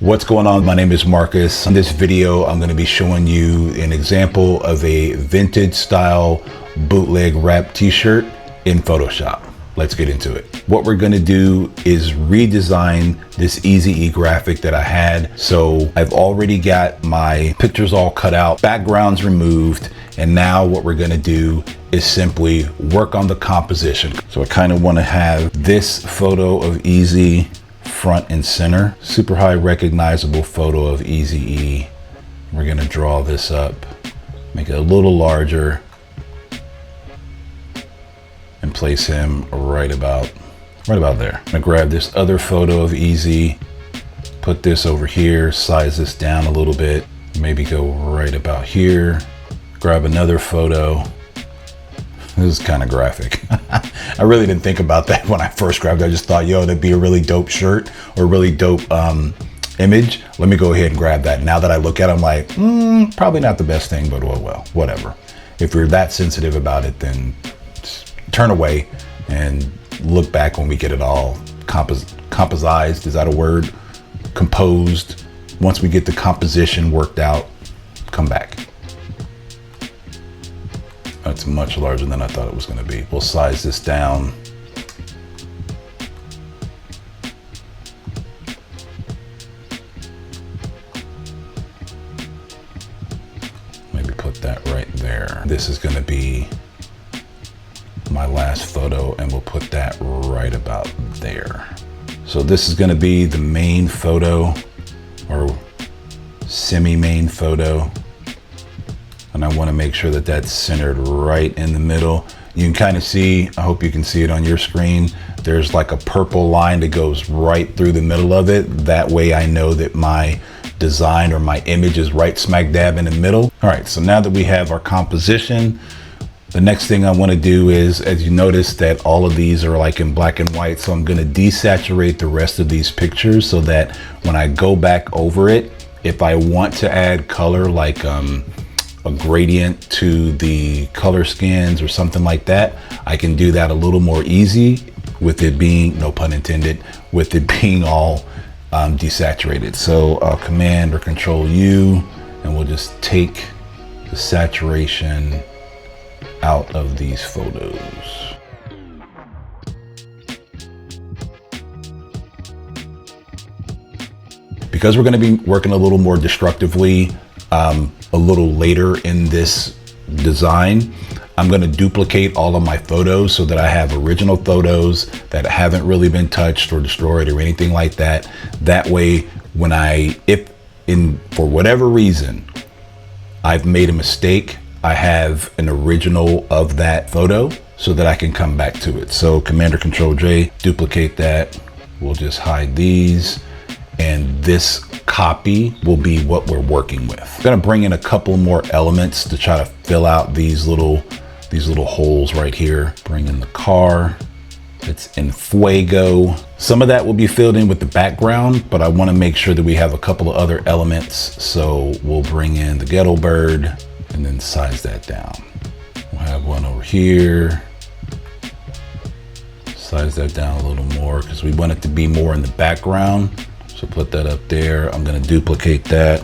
What's going on? My name is Marcus. In this video, I'm going to be showing you an example of a vintage style bootleg wrap t-shirt in Photoshop. Let's get into it. What we're going to do is redesign this Easy graphic that I had. So I've already got my pictures all cut out, backgrounds removed, and now what we're going to do is simply work on the composition. So I kind of want to have this photo of Easy front and center, super high recognizable photo of Easy E. We're gonna draw this up, make it a little larger, and place him right about there. I'm gonna grab this other photo of Easy, put this over here, size this down a little bit, maybe go right about here, grab another photo. This is kind of graphic. I really didn't think about that when I first grabbed it. I just thought, yo, that'd be a really dope shirt or a really dope image. Let me go ahead and grab that. Now that I look at it, I'm like, probably not the best thing, but well, whatever. If you're that sensitive about it, then just turn away and look back when we get it all composized. Is that a word? Composed. Once we get the composition worked out, come back. It's much larger than I thought it was going to be. We'll size this down. Maybe put that right there. This is going to be my last photo, and we'll put that right about there. So this is going to be the main photo or semi-main photo. And I want to make sure that that's centered right in the middle. You can kind of see, I hope you can see it on your screen, there's like a purple line that goes right through the middle of it. That way I know that my design or my image is right smack dab in the middle. All right, so now that we have our composition, the next thing I want to do is, as you notice that all of these are like in black and white, so I'm going to desaturate the rest of these pictures so that when I go back over it, if I want to add color like a gradient to the color skins or something like that, I can do that a little more easy with it being, no pun intended, with it being all desaturated. So I'll Command or Control U, and we'll just take the saturation out of these photos. Because we're going to be working a little more destructively a little later in this design, I'm going to duplicate all of my photos so that I have original photos that haven't really been touched or destroyed or anything like that. That way, when for whatever reason I've made a mistake, I have an original of that photo so that I can come back to it. So Command or Control J, duplicate that. We'll just hide these. And this copy will be what we're working with. I'm gonna bring in a couple more elements to try to fill out these little holes right here. Bring in the car. It's in Fuego. Some of that will be filled in with the background, but I wanna make sure that we have a couple of other elements. So we'll bring in the ghetto bird and then size that down. We'll have one over here. Size that down a little more because we want it to be more in the background. So put that up there. I'm gonna duplicate that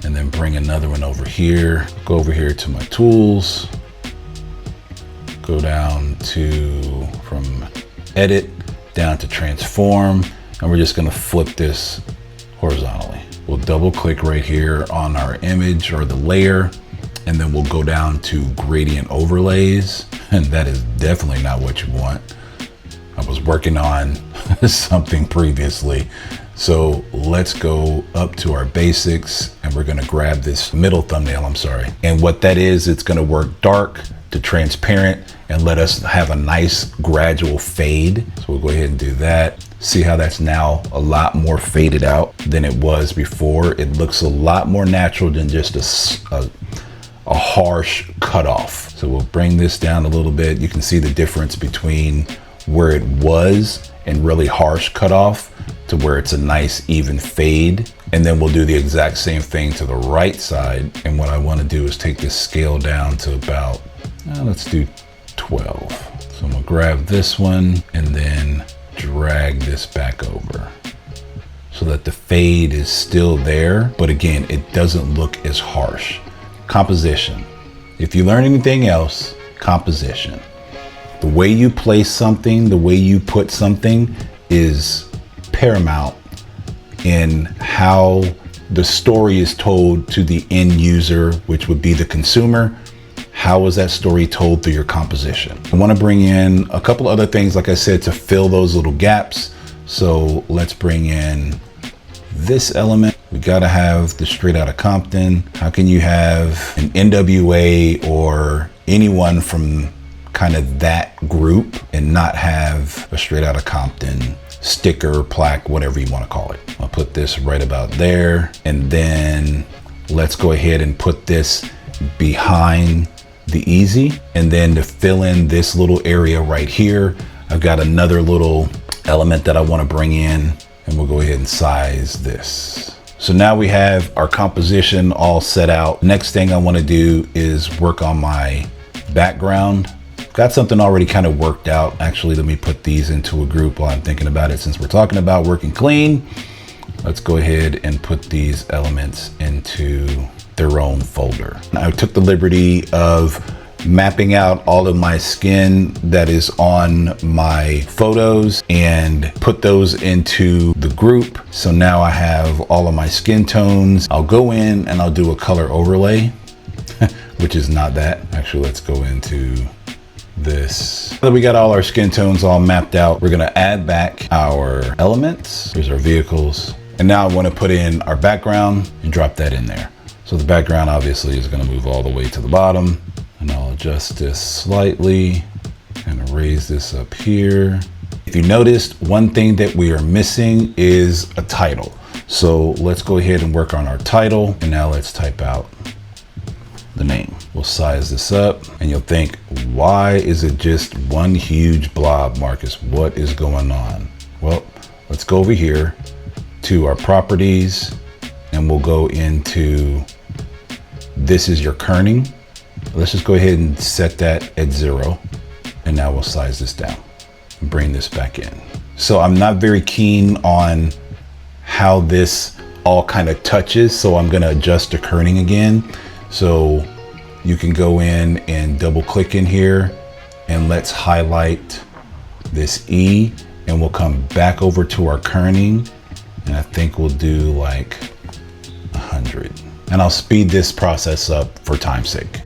and then bring another one over here. Go over here to my tools. Go down to, from edit, down to transform. And we're just gonna flip this horizontally. We'll double click right here on our image or the layer. And then we'll go down to gradient overlays. And that is definitely not what you want. I was working on something previously. So let's go up to our basics and we're gonna grab this middle thumbnail, And what that is, it's gonna work dark to transparent and let us have a nice gradual fade. So we'll go ahead and do that. See how that's now a lot more faded out than it was before. It looks a lot more natural than just a harsh cutoff. So we'll bring this down a little bit. You can see the difference between where it was and really harsh cutoff to where it's a nice even fade. And then we'll do the exact same thing to the right side. And what I want to do is take this scale down to about, let's do 12. So I'm gonna grab this one and then drag this back over. so that the fade is still there, but again, it doesn't look as harsh. Composition. If you learn anything else, composition. The way you place something, the way you put something is paramount in how the story is told to the end user, which would be the consumer. How is that story told through your composition? I want to bring in a couple other things, like I said, to fill those little gaps. So let's bring in this element. We got to have the Straight Outta Compton. How can you have an NWA or anyone from kind of that group and not have a Straight Outta Compton sticker, plaque, whatever you want to call it? I'll put this right about there. And then let's go ahead and put this behind the easy. And then to fill in this little area right here, I've got another little element that I want to bring in, and we'll go ahead and size this. So now we have our composition all set out. Next thing I want to do is work on my background. Got something already kind of worked out. Actually, let me put these into a group while I'm thinking about it. Since we're talking about working clean, let's go ahead and put these elements into their own folder. I took the liberty of mapping out all of my skin that is on my photos and put those into the group. So now I have all of my skin tones. I'll go in and I'll do a color overlay, which is not that. Actually, let's go into this. So we got all our skin tones all mapped out. We're gonna add back our elements. Here's our vehicles. And now I wanna put in our background and drop that in there. So the background obviously is gonna move all the way to the bottom. And I'll adjust this slightly and raise this up here. If you noticed, one thing that we are missing is a title. So let's go ahead and work on our title. And now let's type out the name. We'll size this up and you'll think, why is it just one huge blob, Marcus? What is going on? Well, let's go over here to our properties and we'll go into, this is your kerning. Let's just go ahead and set that at 0. And now we'll size this down and bring this back in. So I'm not very keen on how this all kind of touches. So I'm gonna adjust the kerning again. So you can go in and double click in here and let's highlight this E and we'll come back over to our kerning. And I think we'll do like 100. And I'll speed this process up for time's sake.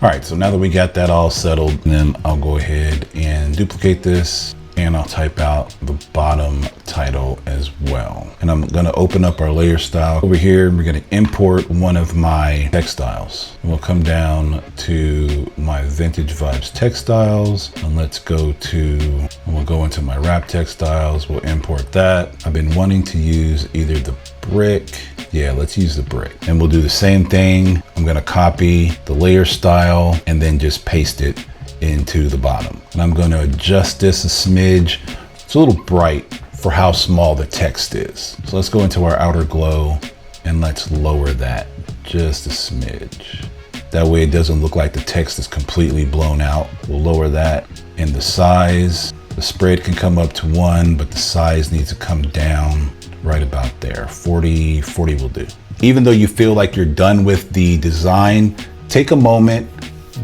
All right, so now that we got that all settled, then I'll go ahead and duplicate this and I'll type out the bottom title as well. And I'm gonna open up our layer style over here and we're gonna import one of my textiles. And we'll come down to my Vintage Vibes textiles and let's go to, we'll go into my wrap textiles, we'll import that. I've been wanting to use either the brick, yeah, let's use the brick. And we'll do the same thing. I'm gonna copy the layer style and then just paste it into the bottom. And I'm going to adjust this a smidge. It's a little bright for how small the text is. So let's go into our outer glow and let's lower that just a smidge. That way it doesn't look like the text is completely blown out. We'll lower that. And the size, the spread can come up to 1, but the size needs to come down right about there. 40 will do. Even though you feel like you're done with the design, take a moment,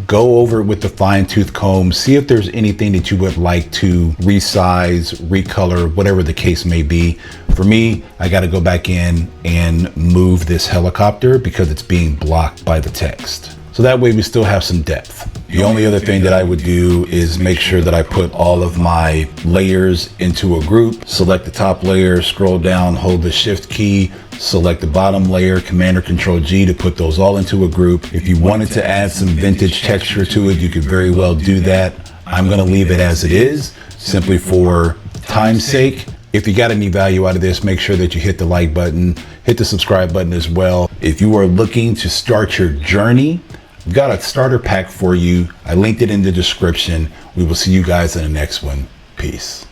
go over it with the fine tooth comb, see if there's anything that you would like to resize, recolor, whatever the case may be. For me, I got to go back in and move this helicopter because it's being blocked by the text. So that way we still have some depth. The only other thing that I would do is make sure that I put all of my layers into a group. Select the top layer, scroll down, hold the shift key, select the bottom layer, Command or Control G to put those all into a group. If you wanted to add some vintage texture to it, you could very well do that. I'm gonna leave it as it is, simply for time's sake. If you got any value out of this, make sure that you hit the like button, hit the subscribe button as well. If you are looking to start your journey, we've got a starter pack for you. I linked it in the description. We will see you guys in the next one. Peace.